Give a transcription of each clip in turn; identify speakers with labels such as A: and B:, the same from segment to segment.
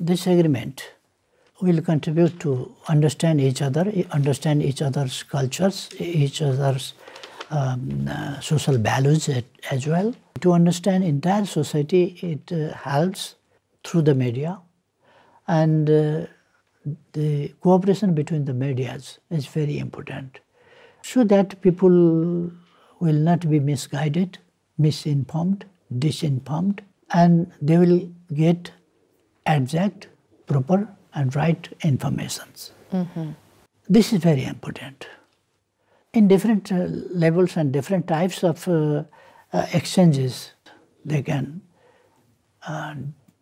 A: this agreement will contribute to understand each other's cultures, each other's social values as well. To understand entire society, it helps through the media, and the cooperation between the medias is very important, so that people will not be misguided, misinformed, disinformed, and they will get exact, proper and right informations. This is very important. In different levels and different types of exchanges, they can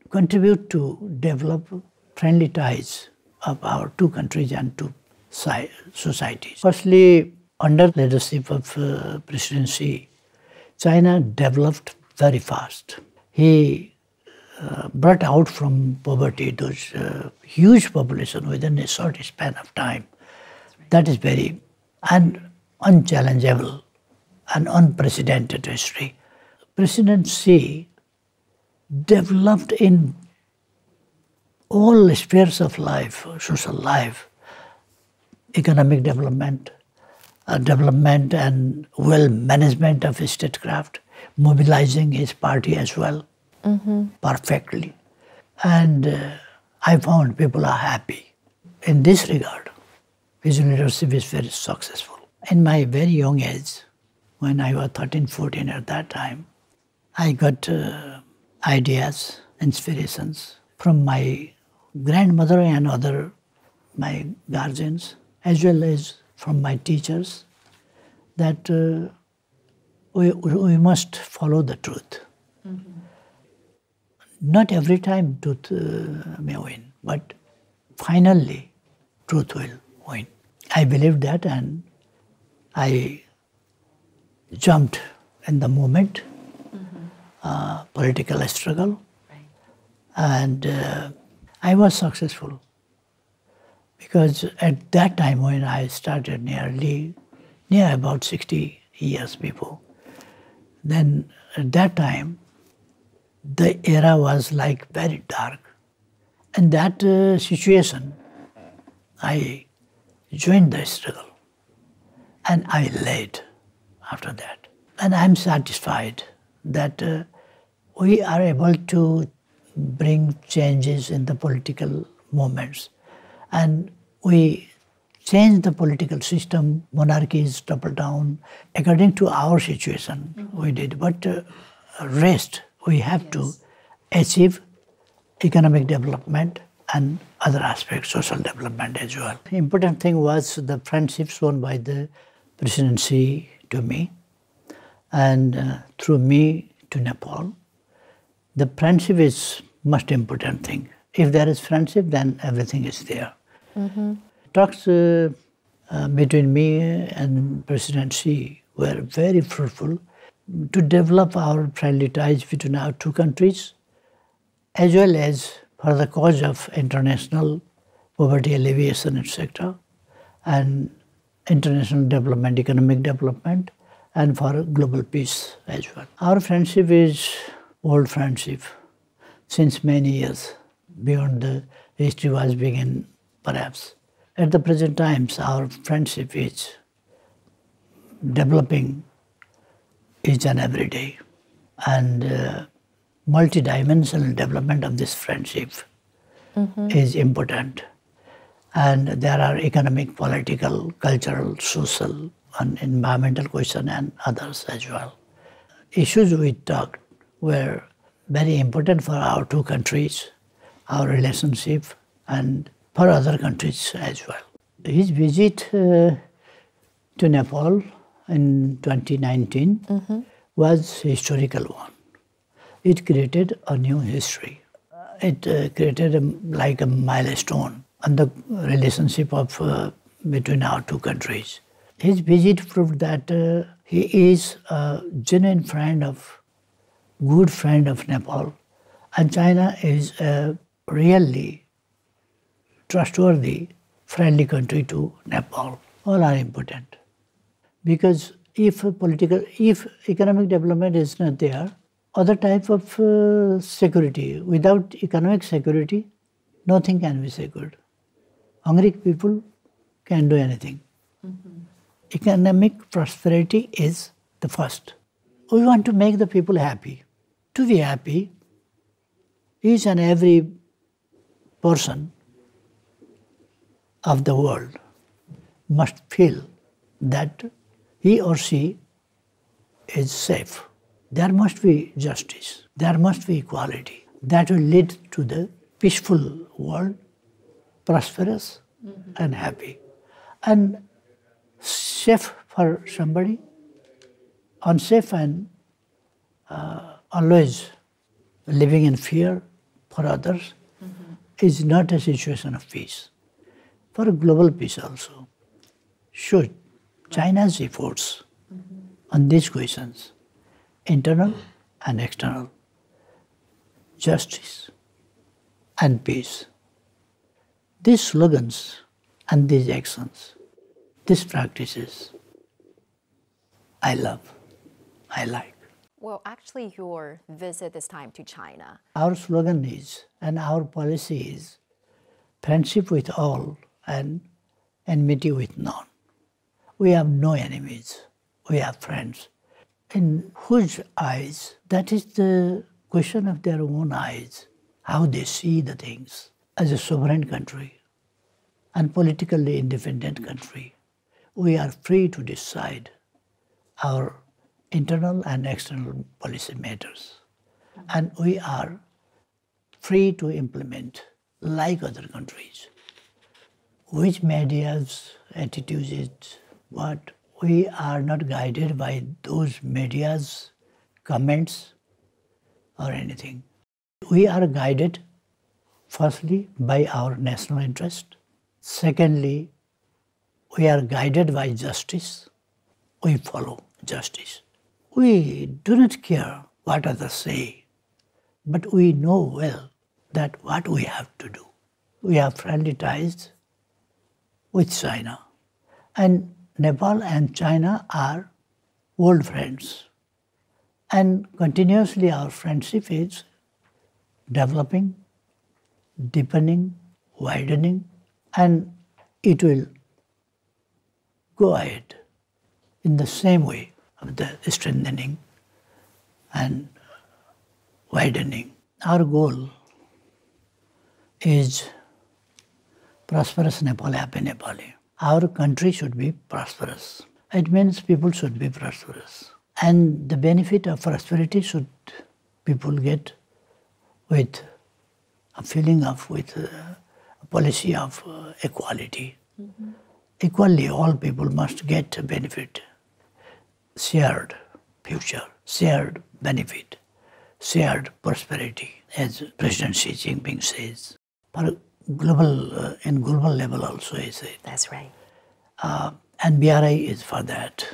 A: contribute to develop friendly ties of our two countries and two societies. Firstly, under leadership of President Xi, China developed very fast. He brought out from poverty those huge population within a short span of time. That is very unchallengeable and unprecedented history. President Xi developed in all spheres of life, social life, economic development, development and well-management of statecraft, mobilizing his party as well, perfectly. And I found people are happy. In this regard, his leadership is very successful. In my very young age, when I was 13, 14 at that time, I got ideas, inspirations from my grandmother and my guardians, as well as from my teachers, that we must follow the truth. Not every time truth may win, but finally truth will win. I believed that, and I jumped in the moment, political struggle, and I was successful, because at that time when I started near about 60 years before, then at that time the era was like very dark. In that situation, I joined the struggle and I led after that. And I'm satisfied that we are able to bring changes in the political movements, and we change the political system. Monarchies topple down according to our situation. We did, but rest we have to achieve economic development and other aspects, social development as well. The important thing was the friendship shown by the presidency to me, and through me to Nepal. The friendship is most important thing. If there is friendship, then everything is there. Talks between me and President Xi were very fruitful to develop our friendly ties between our two countries, as well as for the cause of international poverty alleviation, etc., and international development, economic development, and for global peace as well. Our friendship is old friendship since many years, beyond the history was begun perhaps. At the present times, our friendship is developing each and every day, and multidimensional development of this friendship is important. And there are economic, political, cultural, social, and environmental questions and others as well. Issues we talked were very important for our two countries, our relationship, and for other countries as well. His visit to Nepal in 2019 was a historical one. It created a new history. It created like a milestone on the relationship of between our two countries. His visit proved that he is a genuine good friend of Nepal, and China is a really trustworthy, friendly country to Nepal. All are important, because if economic development is not there, other type of security, without economic security, nothing can be so good. Hungry people can do anything. Economic prosperity is the first. We want to make the people happy. To be happy, each and every person of the world must feel that he or she is safe. There must be justice. There must be equality. That will lead to the peaceful world, prosperous and happy. And safe for somebody, unsafe and always living in fear for others is not a situation of peace. For global peace also, should China's efforts on these questions, internal and external, justice and peace. These slogans and these actions, these practices, I love, I like.
B: Well, actually, your visit this time to China.
A: Our slogan is, and our policy is, friendship with all and enmity with none. We have no enemies, we have friends. In whose eyes, that is the question of their own eyes, how they see the things. As a sovereign country and politically independent country, we are free to decide our internal and external policy matters. And we are free to implement, like other countries. Which media's attitude is what? We are not guided by those media's comments or anything. We are guided, firstly, by our national interest. Secondly, we are guided by justice. We follow justice. We do not care what others say, but we know well that what we have to do. We have friendly ties with China, and Nepal and China are old friends, and continuously our friendship is developing, deepening, widening, and it will go ahead in the same way of the strengthening and widening. Our goal is prosperous Nepal, happy Nepali. Our country should be prosperous. It means people should be prosperous. And the benefit of prosperity should people get with a feeling of, with a policy of equality. Equally, all people must get a benefit, shared future, shared benefit, shared prosperity, as President Xi Jinping says. For global, in global level also, he said.
B: That's right.
A: And BRI is for that.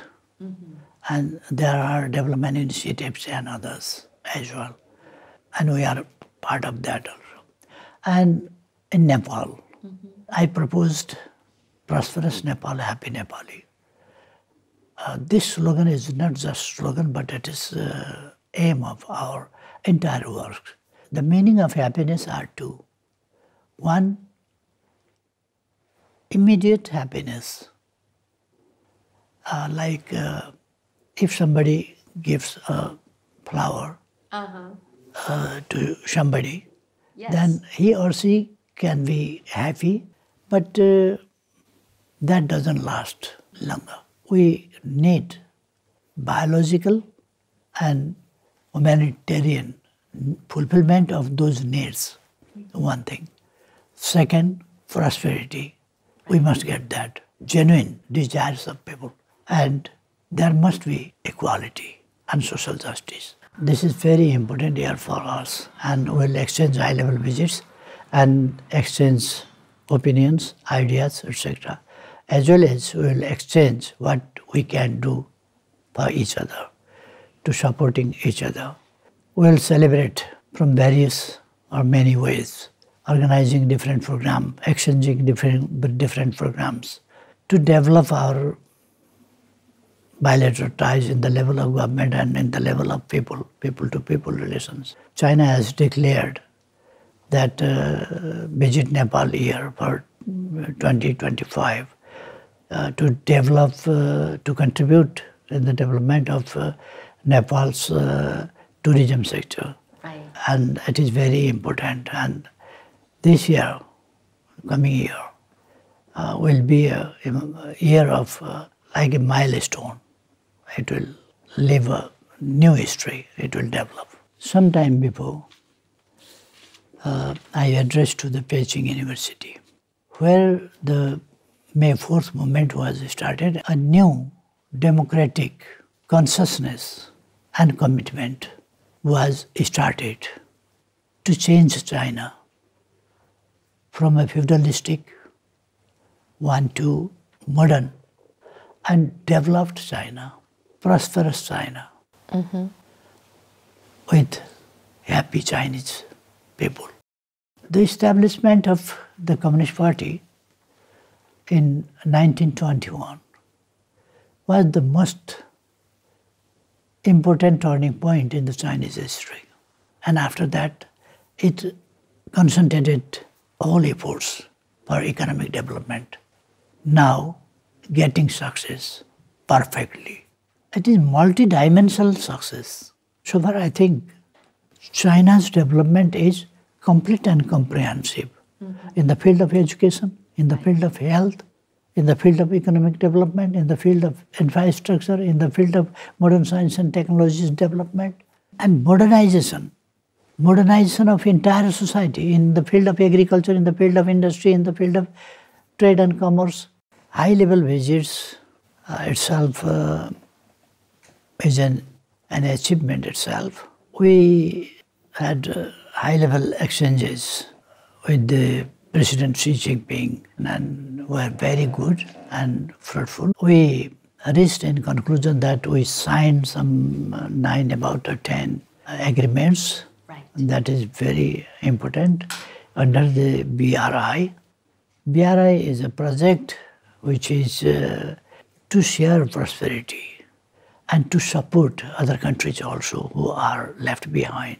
A: And there are development initiatives and others as well. And we are part of that also. And in Nepal, I proposed prosperous Nepal, happy Nepali. This slogan is not just slogan, but it is aim of our entire work. The meaning of happiness are two. One, immediate happiness. Like if somebody gives a flower to somebody, then he or she can be happy, but that doesn't last longer. We need biological and humanitarian fulfillment of those needs, one thing. Second, prosperity. We must get that, genuine desires of people. And there must be equality and social justice. This is very important here for us, and we'll exchange high-level visits and exchange opinions, ideas, etc. As well as we'll exchange what we can do for each other, to supporting each other. We'll celebrate from various or many ways, organizing different programs, exchanging different programs to develop our bilateral ties in the level of government and in the level of people-to-people relations. China has declared that visit Nepal year for 2025 to develop, to contribute in the development of Nepal's tourism sector.
B: Right.
A: And it is very important. And this year, coming year, will be a year of like a milestone. It will live a new history. It will develop. Sometime before, I addressed to the Beijing University, where the May 4th movement was started. A new democratic consciousness and commitment was started to change China from a feudalistic one to modern and developed China, prosperous China, with happy Chinese people. The establishment of the Communist Party in 1921 was the most important turning point in the Chinese history. And after that, it concentrated all efforts for economic development. Now, getting success perfectly. It is multidimensional success. So far, I think China's development is complete and comprehensive in the field of education, in the field of health, in the field of economic development, in the field of infrastructure, in the field of modern science and technologies development, and modernization of entire society, in the field of agriculture, in the field of industry, in the field of trade and commerce. High-level visits itself is an achievement itself. We had high-level exchanges with the President Xi Jinping and were very good and fruitful. We reached in conclusion that we signed some 9 about 10 agreements.
B: Right.
A: That is very important under the BRI. BRI is a project which is to share prosperity and to support other countries also who are left behind.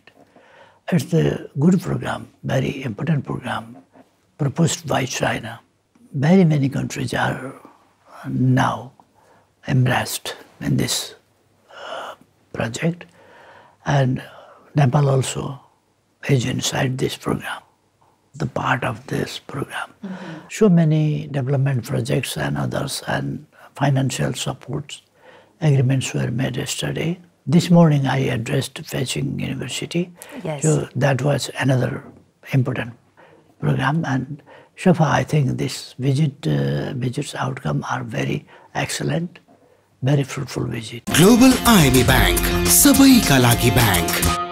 A: It's a good program, very important program proposed by China. Very many countries are now embraced in this project, and Nepal also is inside this program, the part of this program. So many development projects and others and financial supports agreements were made yesterday. This morning I addressed Beijing University.
B: Yes.
A: So that was another important program, and so far I think this visit's outcome are very excellent, very fruitful visit.
C: Global IME Bank, sabai ka lagi bank.